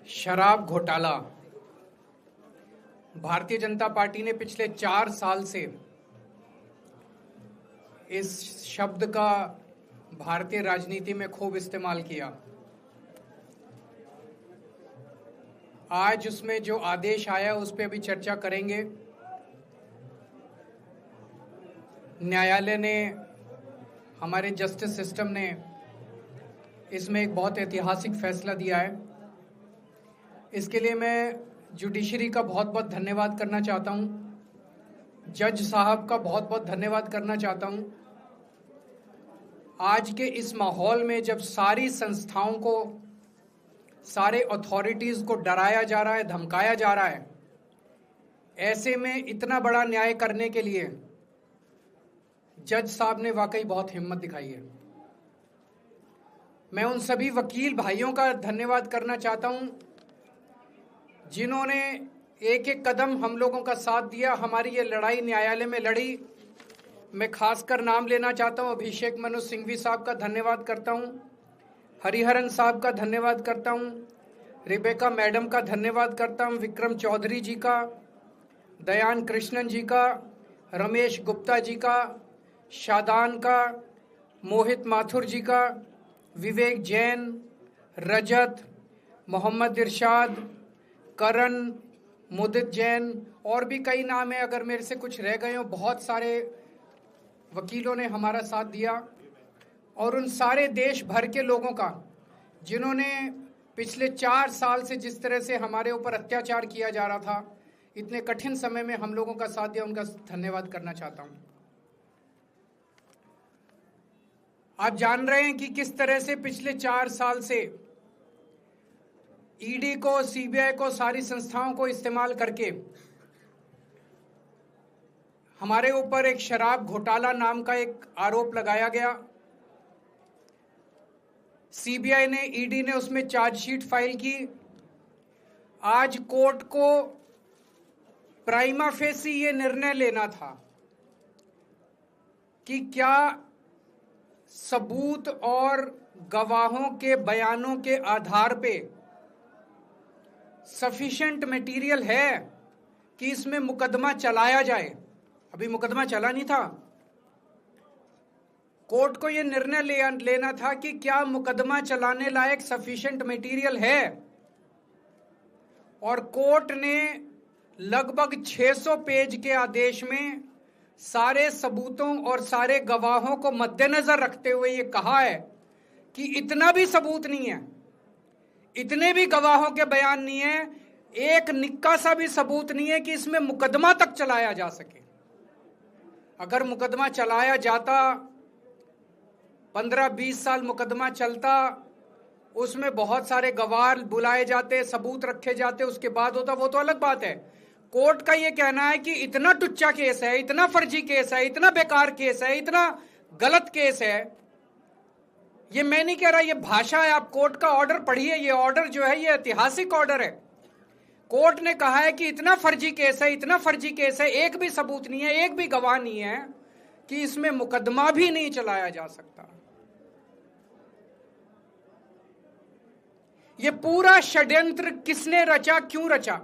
शराब घोटाला। भारतीय जनता पार्टी ने पिछले 4 साल से इस शब्द का भारतीय राजनीति में खूब इस्तेमाल किया। आज उसमें जो आदेश आया उस पर अभी चर्चा करेंगे। न्यायालय ने, हमारे जस्टिस सिस्टम ने इसमें एक बहुत ऐतिहासिक फैसला दिया है। इसके लिए मैं जुडिशरी का बहुत बहुत धन्यवाद करना चाहता हूं, जज साहब का बहुत बहुत धन्यवाद करना चाहता हूं। आज के इस माहौल में जब सारी संस्थाओं को, सारे अथॉरिटीज को डराया जा रहा है, धमकाया जा रहा है, ऐसे में इतना बड़ा न्याय करने के लिए जज साहब ने वाकई बहुत हिम्मत दिखाई है। मैं उन सभी वकील भाइयों का धन्यवाद करना चाहता हूं जिन्होंने एक एक कदम हम लोगों का साथ दिया, हमारी ये लड़ाई न्यायालय में लड़ी। मैं खासकर नाम लेना चाहता हूं, अभिषेक मनु सिंघवी साहब का धन्यवाद करता हूं, हरिहरन साहब का धन्यवाद करता हूं, रिबेका मैडम का धन्यवाद करता हूं, विक्रम चौधरी जी का, दयान कृष्णन जी का, रमेश गुप्ता जी का, शादान का, मोहित माथुर जी का, विवेक जैन, रजत, मोहम्मद इरशाद, करण, मुदित जैन, और भी कई नाम है, अगर मेरे से कुछ रह गए हो। बहुत सारे वकीलों ने हमारा साथ दिया, और उन सारे देश भर के लोगों का जिन्होंने पिछले 4 साल से जिस तरह से हमारे ऊपर अत्याचार किया जा रहा था, इतने कठिन समय में हम लोगों का साथ दिया, उनका धन्यवाद करना चाहता हूं। आप जान रहे हैं कि किस तरह से पिछले 4 साल से ईडी को, सीबीआई को, सारी संस्थाओं को इस्तेमाल करके हमारे ऊपर एक शराब घोटाला नाम का एक आरोप लगाया गया। सीबीआई ने, ईडी ने उसमें चार्जशीट फाइल की। आज कोर्ट को प्राइमा फेसी ये निर्णय लेना था कि क्या सबूत और गवाहों के बयानों के आधार पे सफिशिएंट मटेरियल है कि इसमें मुकदमा चलाया जाए। अभी मुकदमा चला नहीं था। कोर्ट को यह निर्णय लेना था कि क्या मुकदमा चलाने लायक सफिशिएंट मटेरियल है, और कोर्ट ने लगभग 600 पेज के आदेश में सारे सबूतों और सारे गवाहों को मद्देनजर रखते हुए ये कहा है कि इतना भी सबूत नहीं है, इतने भी गवाहों के बयान नहीं है, एक निक्का सा भी सबूत नहीं है कि इसमें मुकदमा तक चलाया जा सके। अगर मुकदमा चलाया जाता, 15-20 साल मुकदमा चलता, उसमें बहुत सारे गवाह बुलाए जाते, सबूत रखे जाते, उसके बाद होता, वो तो अलग बात है। कोर्ट का ये कहना है कि इतना टुच्चा केस है, इतना फर्जी केस है, इतना बेकार केस है, इतना गलत केस है। ये मैं नहीं कह रहा, ये भाषा है। आप कोर्ट का ऑर्डर पढ़िए। ये ऑर्डर जो है ये ऐतिहासिक ऑर्डर है। कोर्ट ने कहा है कि इतना फर्जी केस है, इतना फर्जी केस है, एक भी सबूत नहीं है, एक भी गवाह नहीं है कि इसमें मुकदमा भी नहीं चलाया जा सकता। ये पूरा षड्यंत्र किसने रचा, क्यों रचा?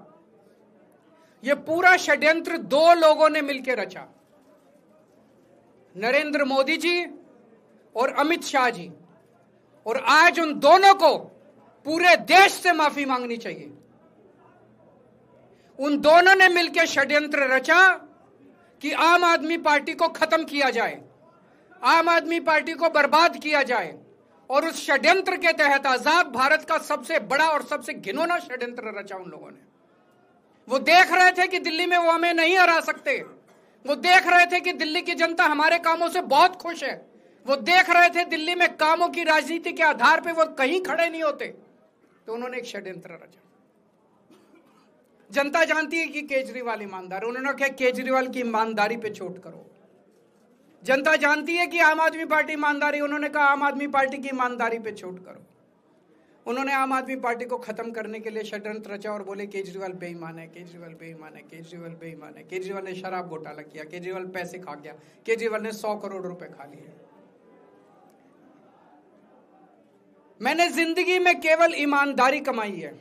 ये पूरा षड्यंत्र 2 लोगों ने मिलकर रचा, नरेंद्र मोदी जी और अमित शाह जी। और आज उन दोनों को पूरे देश से माफी मांगनी चाहिए। उन दोनों ने मिलकर षड्यंत्र रचा कि आम आदमी पार्टी को खत्म किया जाए, आम आदमी पार्टी को बर्बाद किया जाए, और उस षड्यंत्र के तहत आजाद भारत का सबसे बड़ा और सबसे घिनौना षड्यंत्र रचा उन लोगों ने। वो देख रहे थे कि दिल्ली में वो हमें नहीं हरा सकते। वो देख रहे थे कि दिल्ली की जनता हमारे कामों से बहुत खुश है। वो देख रहे थे दिल्ली में कामों की राजनीति के आधार पे वो कहीं खड़े नहीं होते, तो उन्होंने एक षड्यंत्र रचा। जनता जानती है कि केजरीवाल ईमानदार, उन्होंने कहा केजरीवाल की ईमानदारी पे चोट करो। जनता जानती है कि आम आदमी पार्टी ईमानदारी, उन्होंने कहा आम आदमी पार्टी की ईमानदारी पे चोट करो। उन्होंने आम आदमी पार्टी को खत्म करने के लिए षड्यंत्र रचा और बोले केजरीवाल बेईमान है, केजरीवाल बेईमान है, केजरीवाल बेईमान है, केजरीवाल ने शराब घोटाला किया, केजरीवाल पैसे खा गया, केजरीवाल ने 100 करोड़ रुपए खा लिए। मैंने जिंदगी में केवल ईमानदारी कमाई है।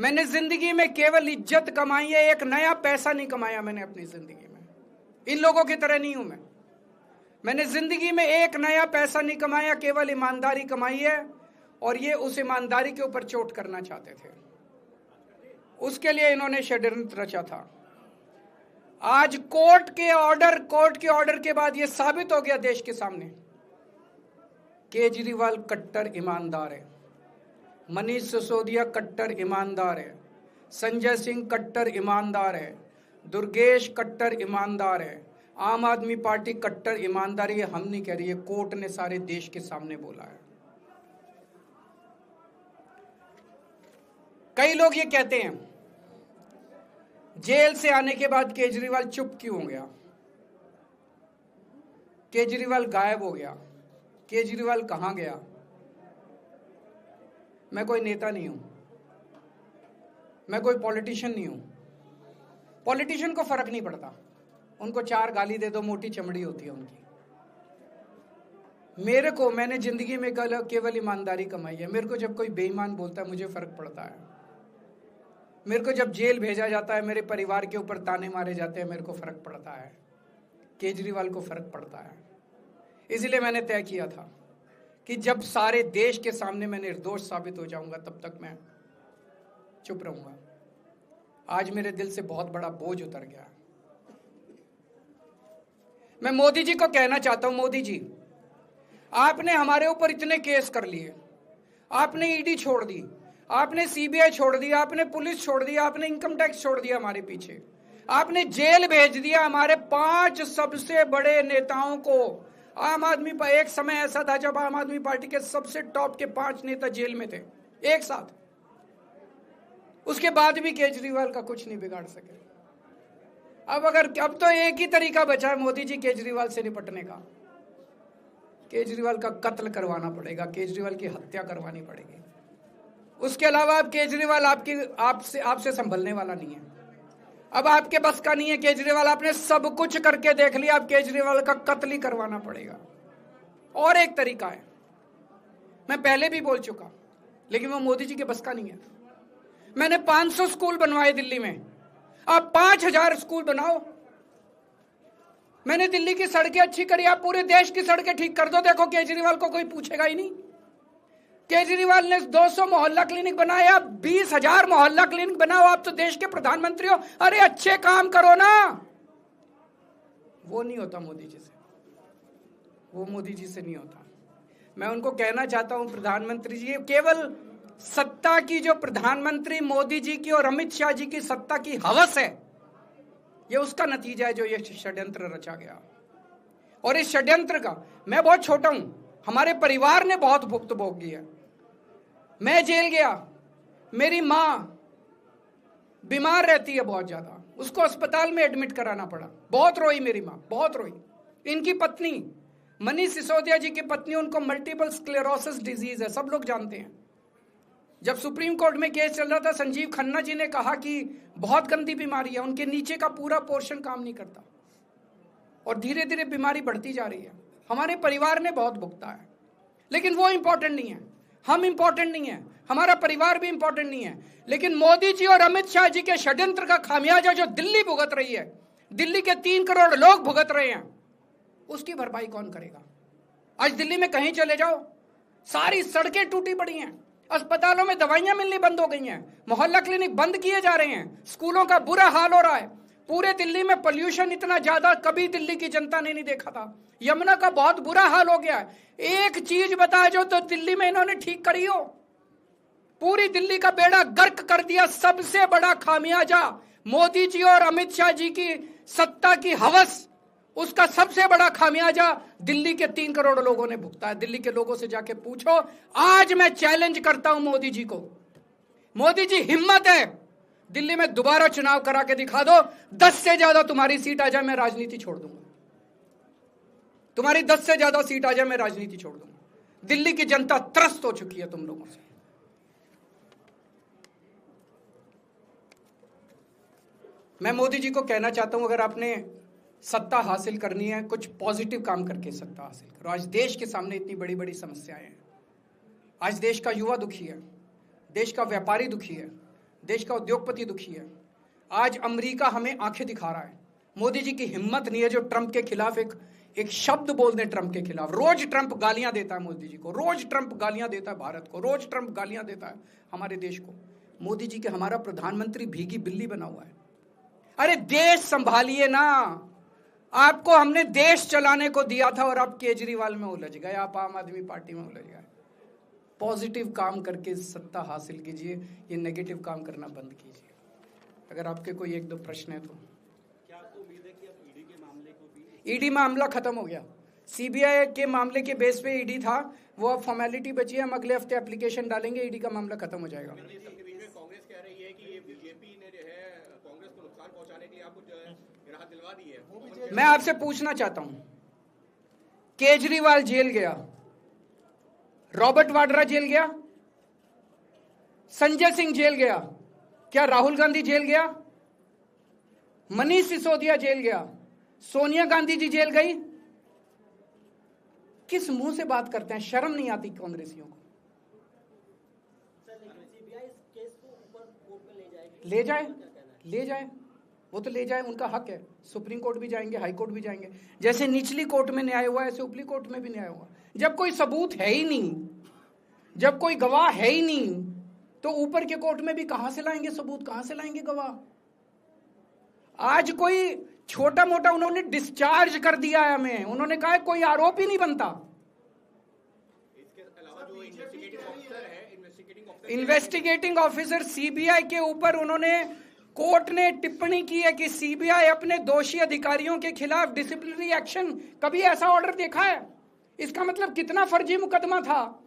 मैंने जिंदगी में केवल इज्जत कमाई है, एक नया पैसा नहीं कमाया मैंने अपनी जिंदगी में। इन लोगों की तरह नहीं हूं मैं। मैंने जिंदगी में एक नया पैसा नहीं कमाया, केवल ईमानदारी कमाई है। और ये उस ईमानदारी के ऊपर चोट करना चाहते थे, उसके लिए इन्होंने षड्यंत्र रचा था। आज कोर्ट के ऑर्डर के बाद यह साबित हो गया देश के सामने, केजरीवाल कट्टर ईमानदार है, मनीष सिसोदिया कट्टर ईमानदार है, संजय सिंह कट्टर ईमानदार है, दुर्गेश कट्टर ईमानदार है, आम आदमी पार्टी कट्टर ईमानदारी है। हम नहीं कह रही है, कोर्ट ने सारे देश के सामने बोला है। कई लोग ये कहते हैं जेल से आने के बाद केजरीवाल चुप क्यों हो गया, केजरीवाल गायब हो गया, केजरीवाल कहां गया। मैं कोई नेता नहीं हूं, मैं कोई पॉलिटिशियन नहीं हूं। पॉलिटिशियन को फर्क नहीं पड़ता, उनको 4 गाली दे दो, मोटी चमड़ी होती है उनकी। मैंने जिंदगी में केवल ईमानदारी कमाई है। मेरे को जब कोई बेईमान बोलता है मुझे फर्क पड़ता है। मेरे को जब जेल भेजा जाता है, मेरे परिवार के ऊपर ताने मारे जाते हैं, मेरे को फर्क पड़ता है। केजरीवाल को फर्क पड़ता है। इसलिए मैंने तय किया था कि जब सारे देश के सामने मैं निर्दोष साबित हो जाऊंगा तब तक मैं चुप रहूंगा। आज मेरे दिल से बहुत बड़ा बोझ उतर गया। मैं मोदी जी को कहना चाहता हूं, मोदी जी आपने हमारे ऊपर इतने केस कर लिए, आपने ईडी छोड़ दी, आपने सीबीआई छोड़ दी, आपने पुलिस छोड़ दी, आपने इनकम टैक्स छोड़ दिया हमारे पीछे, आपने जेल भेज दिया हमारे 5 सबसे बड़े नेताओं को। आम आदमी पर एक समय ऐसा था जब आम आदमी पार्टी के सबसे टॉप के 5 नेता जेल में थे एक साथ। उसके बाद भी केजरीवाल का कुछ नहीं बिगाड़ सके। अब तो एक ही तरीका बचा है मोदी जी केजरीवाल से निपटने का, केजरीवाल का कत्ल करवाना पड़ेगा, केजरीवाल की हत्या करवानी पड़ेगी। उसके अलावा अब केजरीवाल आपसे संभलने वाला नहीं है। अब आपके बस का नहीं है केजरीवाल, आपने सब कुछ करके देख लिया, अब केजरीवाल का कत्ल ही करवाना पड़ेगा। और एक तरीका है, मैं पहले भी बोल चुका, लेकिन वो मोदी जी के बस का नहीं है। मैंने 500 स्कूल बनवाए दिल्ली में, आप 5000 स्कूल बनाओ। मैंने दिल्ली की सड़कें अच्छी करी, आप पूरे देश की सड़कें ठीक कर दो, देखो केजरीवाल को कोई पूछेगा ही नहीं। केजरीवाल ने 200 मोहल्ला क्लिनिक बनाए, आप 20,000 मोहल्ला क्लिनिक बनाओ। आप तो देश के प्रधानमंत्री हो, अरे अच्छे काम करो ना। वो नहीं होता मोदी जी से, वो मोदी जी से नहीं होता। मैं उनको कहना चाहता हूं, प्रधानमंत्री जी, केवल सत्ता की जो प्रधानमंत्री मोदी जी की और अमित शाह जी की सत्ता की हवस है, ये उसका नतीजा है जो ये षड्यंत्र रचा गया। और इस षड्यंत्र का मैं बहुत छोटा हूं, हमारे परिवार ने बहुत भुगत भोगी है। मैं जेल गया, मेरी मां बीमार रहती है बहुत ज्यादा, उसको अस्पताल में एडमिट कराना पड़ा, बहुत रोई मेरी मां, बहुत रोई। इनकी पत्नी मनीष सिसोदिया जी की पत्नी, उनको मल्टीपल स्क्लेरोसिस डिजीज है, सब लोग जानते हैं। जब सुप्रीम कोर्ट में केस चल रहा था, संजीव खन्ना जी ने कहा कि बहुत गंदी बीमारी है, उनके नीचे का पूरा पोर्शन काम नहीं करता और धीरे धीरे बीमारी बढ़ती जा रही है। हमारे परिवार ने बहुत भुगता है, लेकिन वो इंपॉर्टेंट नहीं है, हम इंपॉर्टेंट नहीं है, हमारा परिवार भी इंपॉर्टेंट नहीं है। लेकिन मोदी जी और अमित शाह जी के षड्यंत्र का खामियाजा जो दिल्ली भुगत रही है, दिल्ली के 3 करोड़ लोग भुगत रहे हैं, उसकी भरपाई कौन करेगा? आज दिल्ली में कहीं चले जाओ, सारी सड़कें टूटी पड़ी हैं, अस्पतालों में दवाइयां मिलनी बंद हो गई हैं, मोहल्ला क्लिनिक बंद किए जा रहे हैं, स्कूलों का बुरा हाल हो रहा है। पूरे दिल्ली में पोल्यूशन इतना ज्यादा कभी दिल्ली की जनता ने नहीं देखा था। यमुना का बहुत बुरा हाल हो गया है। एक चीज बता जो तो दिल्ली में इन्होंने ठीक करी हो, पूरी दिल्ली का बेड़ा गर्क कर दिया। सबसे बड़ा खामियाजा मोदी जी और अमित शाह जी की सत्ता की हवस, उसका सबसे बड़ा खामियाजा दिल्ली के 3 करोड़ लोगों ने भुगता है। दिल्ली के लोगों से जाके पूछो। आज मैं चैलेंज करता हूं मोदी जी को, मोदी जी हिम्मत है दिल्ली में दोबारा चुनाव करा के दिखा दो, 10 से ज्यादा तुम्हारी सीट आ जाए, मैं राजनीति छोड़ दूंगा। तुम्हारी 10 से ज्यादा सीट आ जाए, मैं राजनीति छोड़ दूंगा। दिल्ली की जनता त्रस्त हो चुकी है तुम लोगों से। मैं मोदी जी को कहना चाहता हूं, अगर आपने सत्ता हासिल करनी है, कुछ पॉजिटिव काम करके सत्ता हासिल करो। आज देश के सामने इतनी बड़ी बड़ी समस्याएं हैं। आज देश का युवा दुखी है, देश का व्यापारी दुखी है, देश का उद्योगपति दुखी है। आज अमेरिका हमें आंखें दिखा रहा है। मोदी जी की हिम्मत नहीं है जो ट्रंप के खिलाफ एक शब्द बोल दें। ट्रंप के खिलाफ रोज ट्रंप गालियां देता है मोदी जी को, रोज ट्रंप गालियां देता है भारत को, रोज ट्रंप गालियां देता है हमारे देश को। मोदी जी के हमारा प्रधानमंत्री भीगी बिल्ली बना हुआ है। अरे देश संभालिए ना, आपको हमने देश चलाने को दिया था और आप केजरीवाल में उलझ गए, आप आम आदमी पार्टी में उलझ गए। पॉजिटिव काम करके सत्ता हासिल कीजिए, ये नेगेटिव काम करना बंद कीजिए। अगर आपके कोई एक दो प्रश्न है तो। क्या आपको उम्मीद है कि अब ईडी के मामले को भी? ईडी मामला खत्म हो गया। सीबीआई के मामले के बेस पे ईडी था, वो अब फॉर्मेलिटी बची है। हम अगले हफ्ते एप्लीकेशन डालेंगे, ईडी का मामला खत्म हो जाएगा। कांग्रेस कह रही है कि ये बीजेपी ने जो है कांग्रेस को नुकसान पहुंचाने के लिए आपको जो है राहत दिलवा दी है। मैं आपसे पूछना चाहता हूं, केजरीवाल जेल गया, रॉबर्ट वाड्रा जेल गया, संजय सिंह जेल गया, क्या राहुल गांधी जेल गया, मनीष सिसोदिया जेल गया, सोनिया गांधी जी जेल गई? किस मुंह से बात करते हैं? शर्म नहीं आती कांग्रेसियों को? ले जाए, वो तो ले जाए, उनका हक है। सुप्रीम कोर्ट भी जाएंगे, हाई कोर्ट भी जाएंगे। जैसे निचली कोर्ट में न्याय हुआ, ऐसे ऊपरी कोर्ट में भी न्याय हुआ। जब कोई सबूत है ही नहीं, जब कोई गवाह है ही नहीं, तो ऊपर के कोर्ट में भी कहां से लाएंगे सबूत, कहां से लाएंगे गवाह? आज कोई छोटा मोटा उन्होंने डिस्चार्ज कर दिया है हमें, उन्होंने कहा कोई आरोप ही नहीं बनता। इसके अलावा जो इन्वेस्टिगेटिंग ऑफिसर सीबीआई के ऊपर उन्होंने, कोर्ट ने टिप्पणी की है कि सीबीआई अपने दोषी अधिकारियों के खिलाफ डिसिप्लिनरी एक्शन, कभी ऐसा ऑर्डर देखा है? इसका मतलब कितना फर्जी मुकदमा था।